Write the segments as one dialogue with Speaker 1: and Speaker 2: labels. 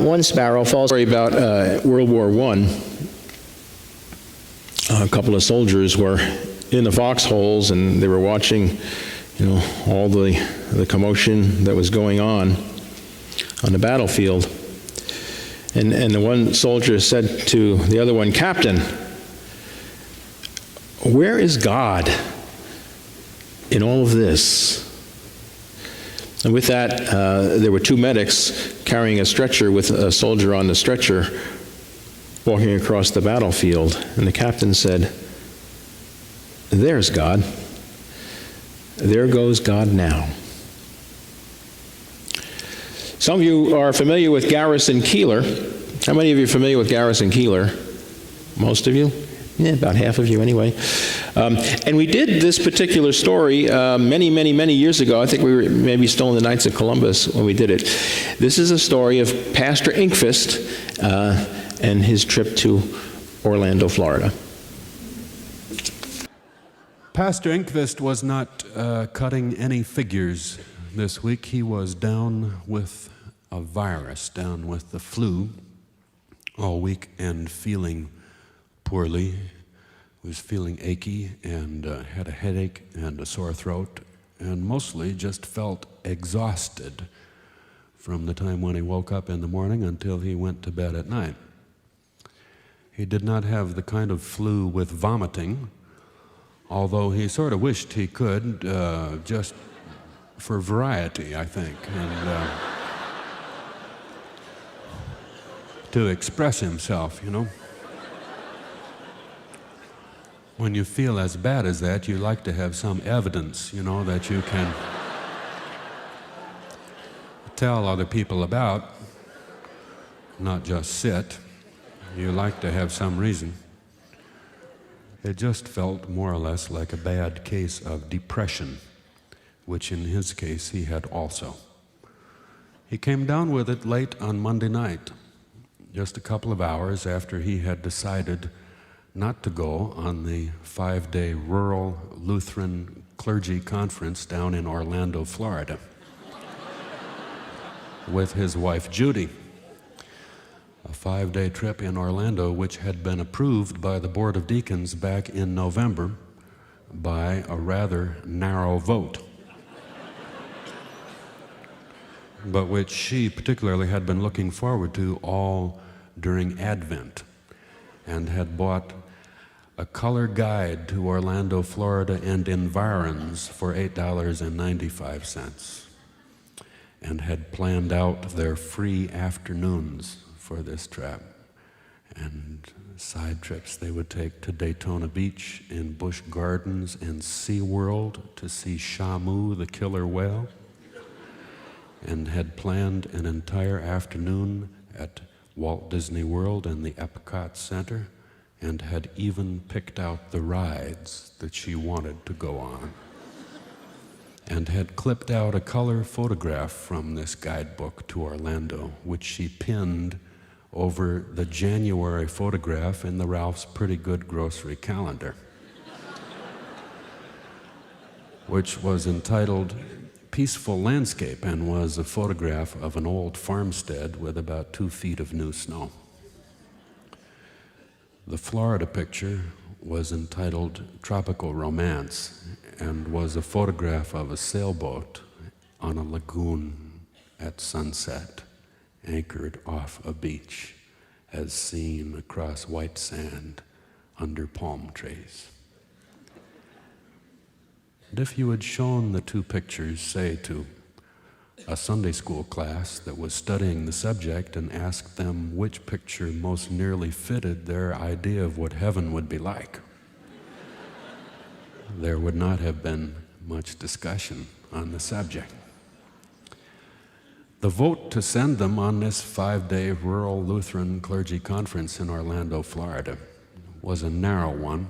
Speaker 1: One sparrow falls. Story about World War I. A couple of soldiers were in the foxholes, and they were watching, all the commotion that was going on the battlefield. And the one soldier said to the other one, "Captain, where is God in all of this?" And with that, there were two medics carrying a stretcher with a soldier on the stretcher walking across the battlefield. And the captain said, "There's God. There goes God now." Some of you are familiar with Garrison Keillor. How many of you are familiar with Garrison Keillor? Most of you? Yeah, about half of you anyway. And we did this particular story many years ago. I think we were maybe still in the Knights of Columbus when we did it. This is a story of Pastor Inkvist and his trip to Orlando, Florida.
Speaker 2: Pastor Inkvist was not cutting any figures this week. He was down with a virus, down with the flu all week and feeling poorly. Was feeling achy and had a headache and a sore throat, and mostly just felt exhausted from the time when he woke up in the morning until he went to bed at night. He did not have the kind of flu with vomiting, although he sort of wished he could, just for variety, I think, and to express himself, When you feel as bad as that, you like to have some evidence, that you can tell other people about, not just sit. You like to have some reason. It just felt more or less like a bad case of depression, which in his case he had also. He came down with it late on Monday night, just a couple of hours after he had decided not to go on the 5-day rural Lutheran clergy conference down in Orlando, Florida, with his wife Judy. A 5-day trip in Orlando which had been approved by the Board of Deacons back in November by a rather narrow vote, but which she particularly had been looking forward to all during Advent, and had bought a color guide to Orlando, Florida and environs for $8.95, and had planned out their free afternoons for this trip and side trips they would take to Daytona Beach and Busch Gardens and SeaWorld to see Shamu, the killer whale, and had planned an entire afternoon at Walt Disney World and the Epcot Center, and had even picked out the rides that she wanted to go on, and had clipped out a color photograph from this guidebook to Orlando, which she pinned over the January photograph in the Ralph's Pretty Good Grocery calendar, which was entitled Peaceful Landscape, and was a photograph of an old farmstead with about 2 feet of new snow. The Florida picture was entitled Tropical Romance, and was a photograph of a sailboat on a lagoon at sunset, anchored off a beach, as seen across white sand under palm trees. And if you had shown the two pictures, say, to a Sunday school class that was studying the subject, and asked them which picture most nearly fitted their idea of what heaven would be like, there would not have been much discussion on the subject. The vote to send them on this 5-day rural Lutheran clergy conference in Orlando, Florida, was a narrow one,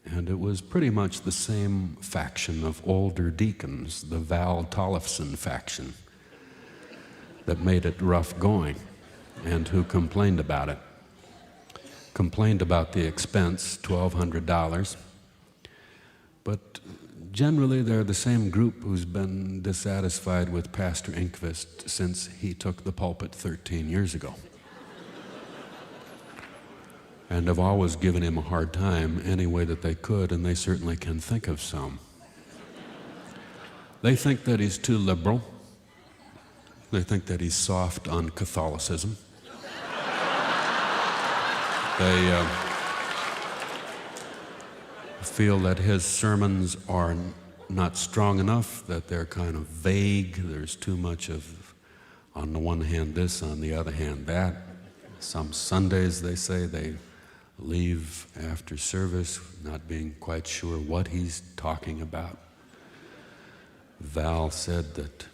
Speaker 2: and it was pretty much the same faction of older deacons, the Val Tollefson faction, that made it rough going, and who complained about it. Complained about the expense, $1,200, but generally they're the same group who's been dissatisfied with Pastor Enqvist since he took the pulpit 13 years ago. And have always given him a hard time any way that they could, and they certainly can think of some. They think that he's too liberal. They think that he's soft on Catholicism. They feel that his sermons are not strong enough, that they're kind of vague. There's too much of, on the one hand this, on the other hand that. Some Sundays, they say, they leave after service not being quite sure what he's talking about. Val said that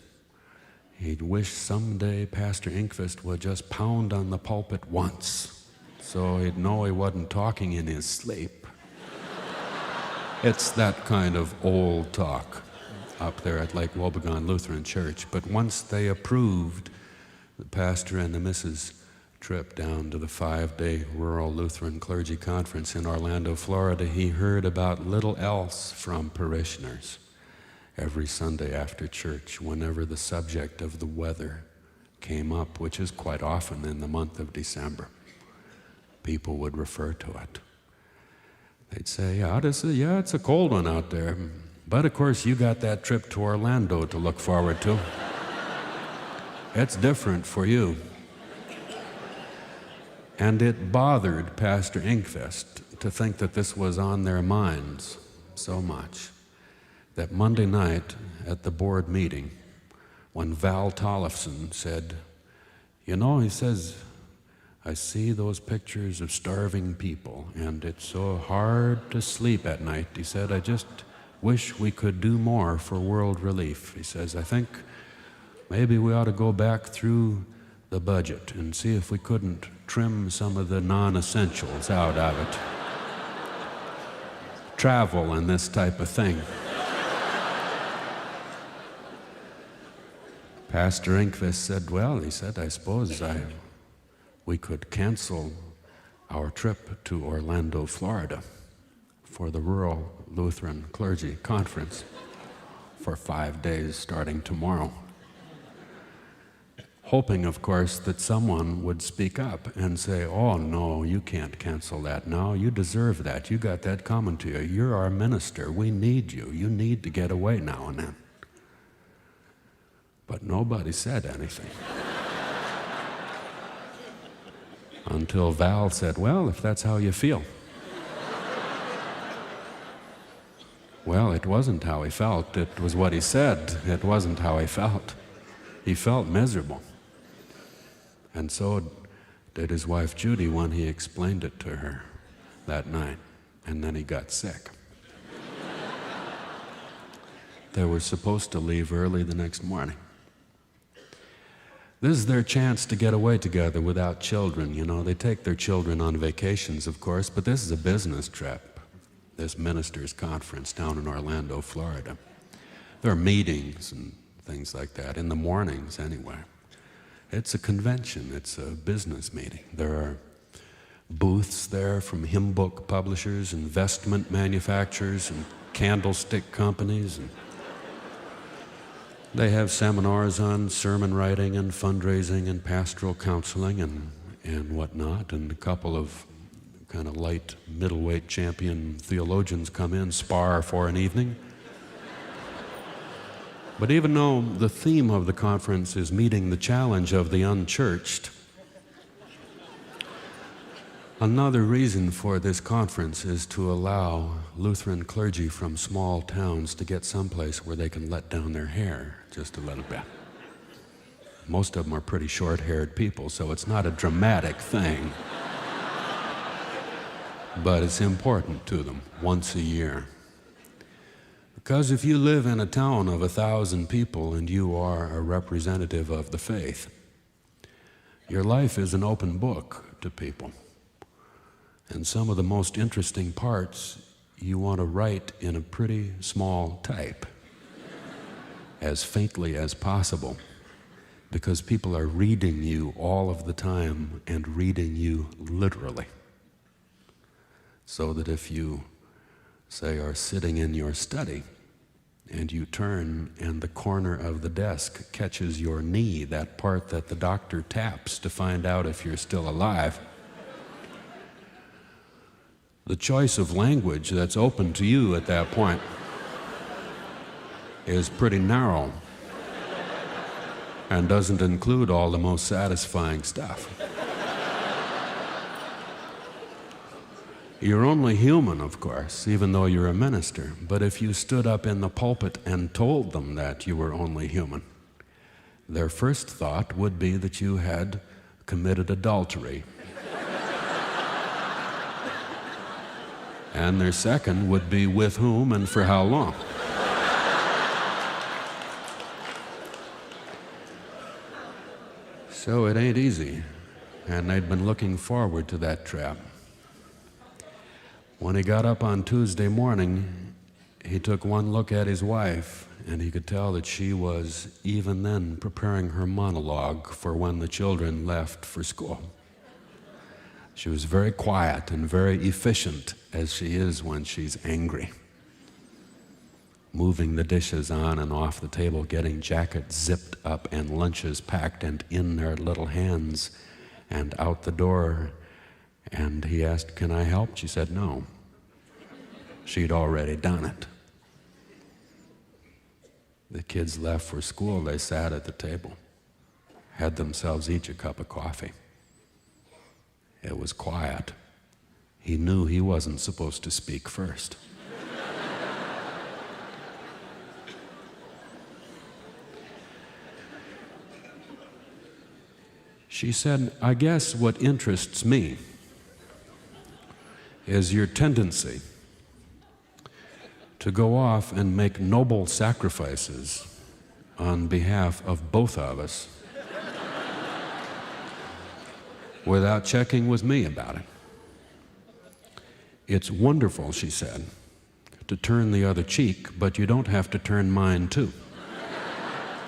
Speaker 2: he'd wish someday Pastor Enqvist would just pound on the pulpit once so he'd know he wasn't talking in his sleep. It's that kind of old talk up there at Lake Wobegon Lutheran Church. But once they approved the pastor and the missus trip down to the 5-day Rural Lutheran Clergy Conference in Orlando, Florida, he heard about little else from parishioners every Sunday after church whenever the subject of the weather came up, which is quite often in the month of December. People would refer to it. They'd say, yeah, it's a cold one out there, but of course you got that trip to Orlando to look forward to. It's different for you. And it bothered Pastor Enqvist to think that this was on their minds so much that Monday night at the board meeting, when Val Tollefson said, he says, I see those pictures of starving people, and it's so hard to sleep at night. He said, I just wish we could do more for world relief. He says, I think maybe we ought to go back through the budget and see if we couldn't trim some of the non-essentials out of it. Travel and this type of thing. Pastor Enqvist said, I suppose we could cancel our trip to Orlando, Florida for the Rural Lutheran Clergy Conference for 5 days starting tomorrow. Hoping, of course, that someone would speak up and say, oh, no, you can't cancel that now. You deserve that. You got that coming to you. You're our minister. We need you. You need to get away now and then. But nobody said anything. Until Val said, well, if that's how you feel. Well, it wasn't how he felt. It was what he said. It wasn't how he felt. He felt miserable. And so did his wife Judy when he explained it to her that night. And then he got sick. They were supposed to leave early the next morning. This is their chance to get away together without children. They take their children on vacations, of course, but this is a business trip, this ministers' conference down in Orlando, Florida. There are meetings and things like that, in the mornings anyway. It's a convention, it's a business meeting. There are booths there from hymn book publishers and vestment manufacturers and candlestick companies. And they have seminars on sermon writing and fundraising and pastoral counseling and whatnot, and a couple of kind of light middleweight champion theologians come in, spar for an evening. But even though the theme of the conference is meeting the challenge of the unchurched, another reason for this conference is to allow Lutheran clergy from small towns to get someplace where they can let down their hair just a little bit. Most of them are pretty short-haired people, so it's not a dramatic thing. But it's important to them once a year. Because if you live in a town of 1,000 people and you are a representative of the faith, your life is an open book to people. And some of the most interesting parts you want to write in a pretty small type, as faintly as possible, because people are reading you all of the time and reading you literally. So that if you, say, are sitting in your study and you turn, and the corner of the desk catches your knee, that part that the doctor taps to find out if you're still alive. The choice of language that's open to you at that point is pretty narrow and doesn't include all the most satisfying stuff. You're only human, of course, even though you're a minister. But if you stood up in the pulpit and told them that you were only human, their first thought would be that you had committed adultery. And their second would be with whom and for how long. So it ain't easy, and they'd been looking forward to that trap. When he got up on Tuesday morning, he took one look at his wife, and he could tell that she was, even then, preparing her monologue for when the children left for school. She was very quiet and very efficient, as she is when she's angry. Moving the dishes on and off the table, getting jackets zipped up and lunches packed and in their little hands and out the door. And he asked, "Can I help?" She said no. She'd already done it. The kids left for school. They sat at the table, had themselves each a cup of coffee. It was quiet. He knew he wasn't supposed to speak first. She said, "I guess what interests me is your tendency to go off and make noble sacrifices on behalf of both of us without checking with me about it. It's wonderful," she said, "to turn the other cheek, but you don't have to turn mine too.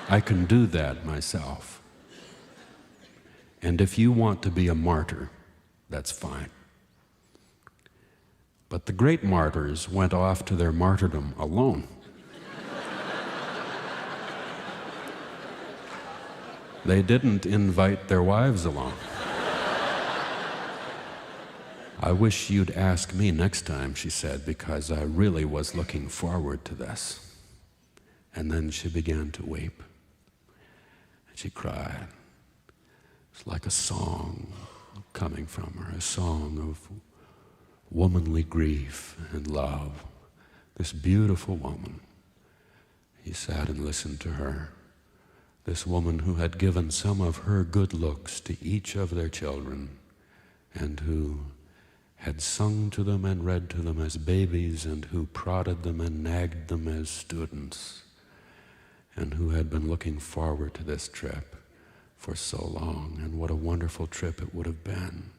Speaker 2: I can do that myself. And if you want to be a martyr, that's fine. But the great martyrs went off to their martyrdom alone. They didn't invite their wives along. I wish you'd ask me next time," she said, "because I really was looking forward to this." And then she began to weep. And she cried. It's like a song coming from her, a song of womanly grief and love. This beautiful woman. He sat and listened to her. This woman who had given some of her good looks to each of their children, and who had sung to them and read to them as babies, and who prodded them and nagged them as students, and who had been looking forward to this trip for so long. And what a wonderful trip it would have been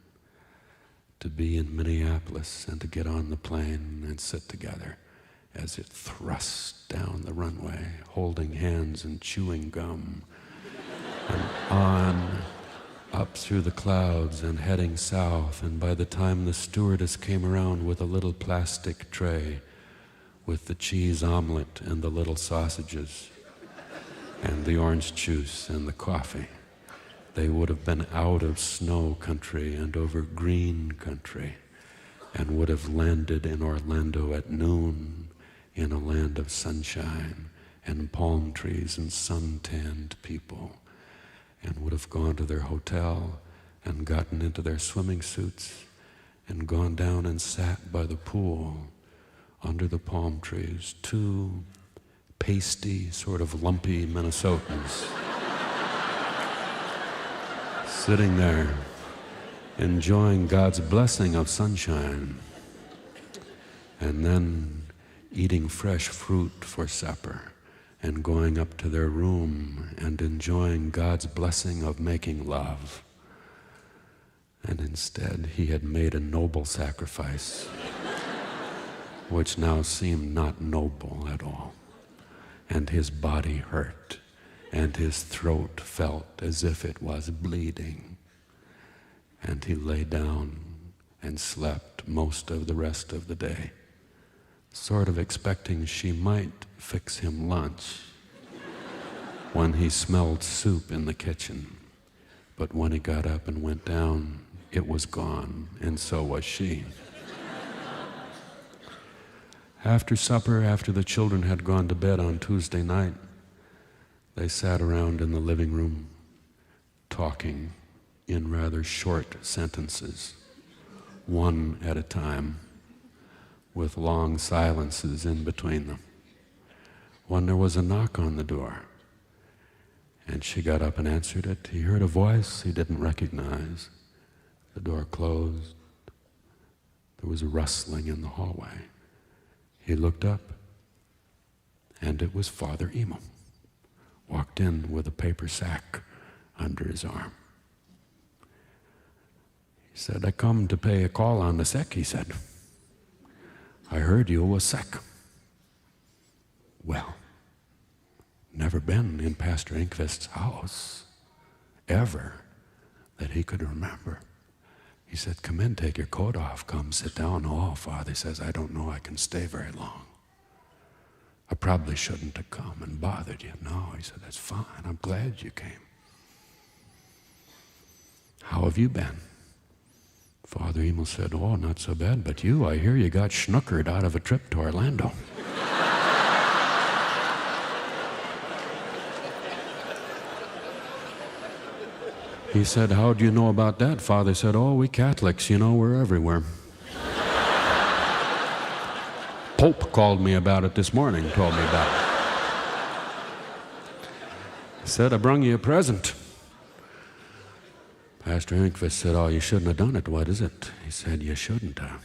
Speaker 2: to be in Minneapolis and to get on the plane and sit together as it thrusts down the runway, holding hands and chewing gum, and on up through the clouds and heading south. And by the time the stewardess came around with a little plastic tray with the cheese omelet and the little sausages and the orange juice and the coffee, they would have been out of snow country and over green country and would have landed in Orlando at noon in a land of sunshine and palm trees and sun-tanned people, and would have gone to their hotel and gotten into their swimming suits and gone down and sat by the pool under the palm trees, two pasty, sort of lumpy Minnesotans sitting there, enjoying God's blessing of sunshine, and then eating fresh fruit for supper, and going up to their room and enjoying God's blessing of making love. And instead, he had made a noble sacrifice, which now seemed not noble at all. And his body hurt, and his throat felt as if it was bleeding. And he lay down and slept most of the rest of the day. sort of expecting she might fix him lunch when he smelled soup in the kitchen. But when he got up and went down, it was gone, and so was she. After supper, after the children had gone to bed on Tuesday night, they sat around in the living room, talking in rather short sentences, one at a time, with long silences in between them, when there was a knock on the door. And she got up and answered it. He heard a voice he didn't recognize. The door closed. There was a rustling in the hallway. He looked up, and it was Father Emil. Walked in with a paper sack under his arm. He said, "I come to pay a call on the sick," he said. "I heard you was sick." Well, never been in Pastor Engqvist's house, ever, that he could remember. He said, "Come in, take your coat off, come sit down." "Oh," Father says, "I don't know I can stay very long. I probably shouldn't have come and bothered you." "No," he said, "that's fine. I'm glad you came. How have you been?" Father Emil said, "Oh, not so bad, but you, I hear you got schnookered out of a trip to Orlando." He said, "How do you know about that?" Father said, "Oh, we Catholics, we're everywhere." Pope called me about it this morning, told me about it. He said, "I brung you a present." Pastor Engqvist said, "Oh, you shouldn't have done it. What is it?" He said, "You shouldn't have."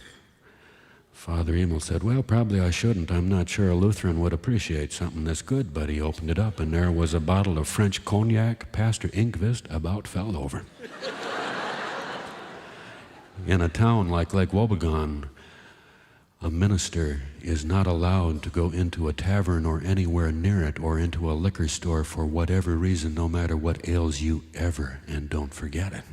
Speaker 2: Father Emil said, "Well, probably I shouldn't. I'm not sure a Lutheran would appreciate something this good," but he opened it up, and there was a bottle of French cognac Pastor Engqvist about fell over. In a town like Lake Wobegon, a minister is not allowed to go into a tavern or anywhere near it or into a liquor store for whatever reason, no matter what ails you ever, and don't forget it.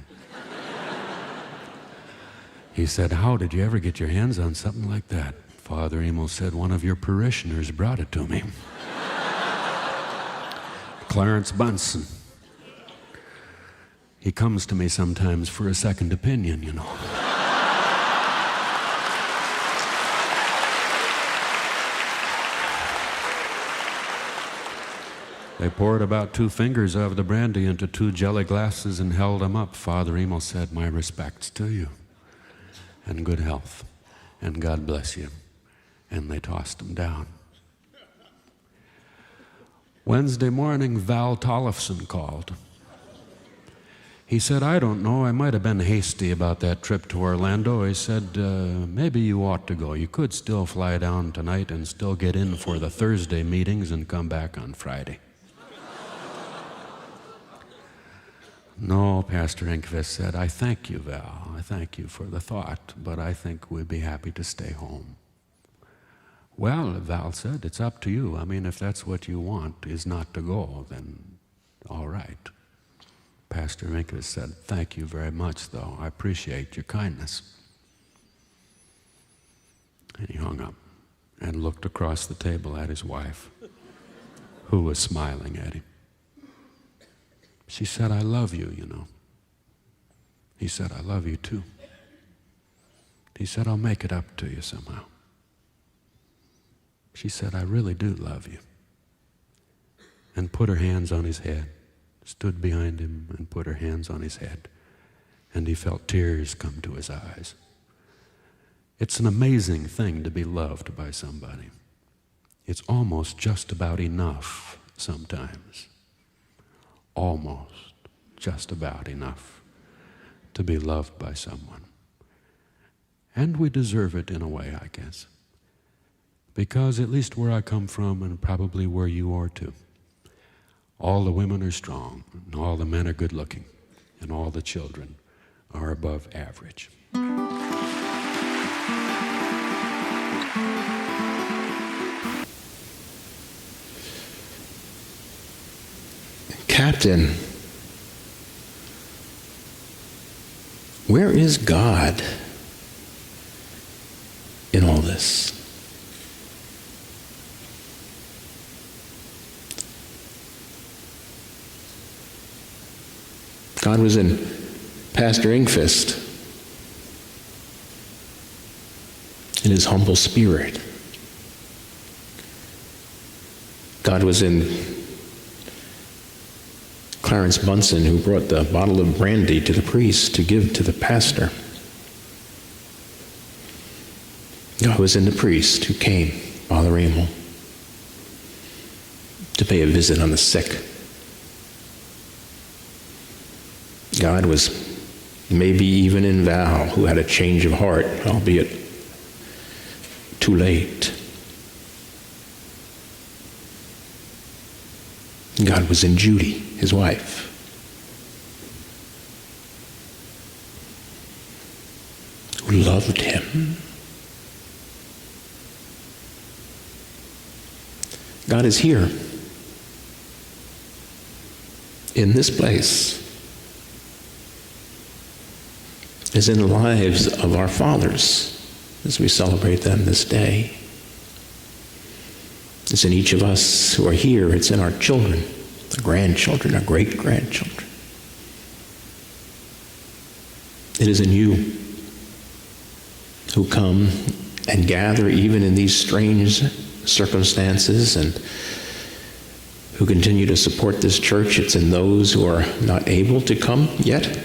Speaker 2: He said, "How did you ever get your hands on something like that?" Father Emil said, "One of your parishioners brought it to me. Clarence Bunsen. He comes to me sometimes for a second opinion, They poured about 2 fingers of the brandy into 2 jelly glasses and held them up. Father Emil said, "My respects to you, and good health, and God bless you." And they tossed them down. Wednesday morning, Val Tollefson called. He said, "I don't know, I might have been hasty about that trip to Orlando." He said, "Maybe you ought to go. You could still fly down tonight and still get in for the Thursday meetings and come back on Friday." "No," Pastor Engqvist said, "I thank you, Val. I thank you for the thought, but I think we'd be happy to stay home." "Well," Val said, "it's up to you. I mean, if that's what you want, is not to go, then all right." Pastor Engqvist said, "Thank you very much, though. I appreciate your kindness." And he hung up and looked across the table at his wife, who was smiling at him. She said, "I love you, He said, "I love you too." He said, "I'll make it up to you somehow." She said, "I really do love you." And put her hands on his head, stood behind him and put her hands on his head. And he felt tears come to his eyes. It's an amazing thing to be loved by somebody. It's almost just about enough sometimes. Almost just about enough to be loved by someone. And we deserve it in a way, I guess. Because at least where I come from, and probably where you are too, all the women are strong, and all the men are good looking, and all the children are above average.
Speaker 1: Captain, where is God in all this? God was in Pastor Ingfist, in his humble spirit. God was in Clarence Bunsen, who brought the bottle of brandy to the priest to give to the pastor. God was in the priest who came, Father Emil, to pay a visit on the sick. God was maybe even in Val, who had a change of heart, albeit too late. God was in Judy, his wife. Who loved him. God is here, in this place, is in the lives of our fathers as we celebrate them this day. It's in each of us who are here. It's in our children, our grandchildren, our great-grandchildren. It is in you who come and gather even in these strange circumstances and who continue to support this church. It's in those who are not able to come yet,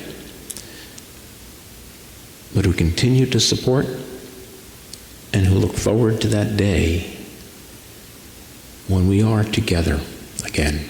Speaker 1: but who continue to support and who look forward to that day when we are together again.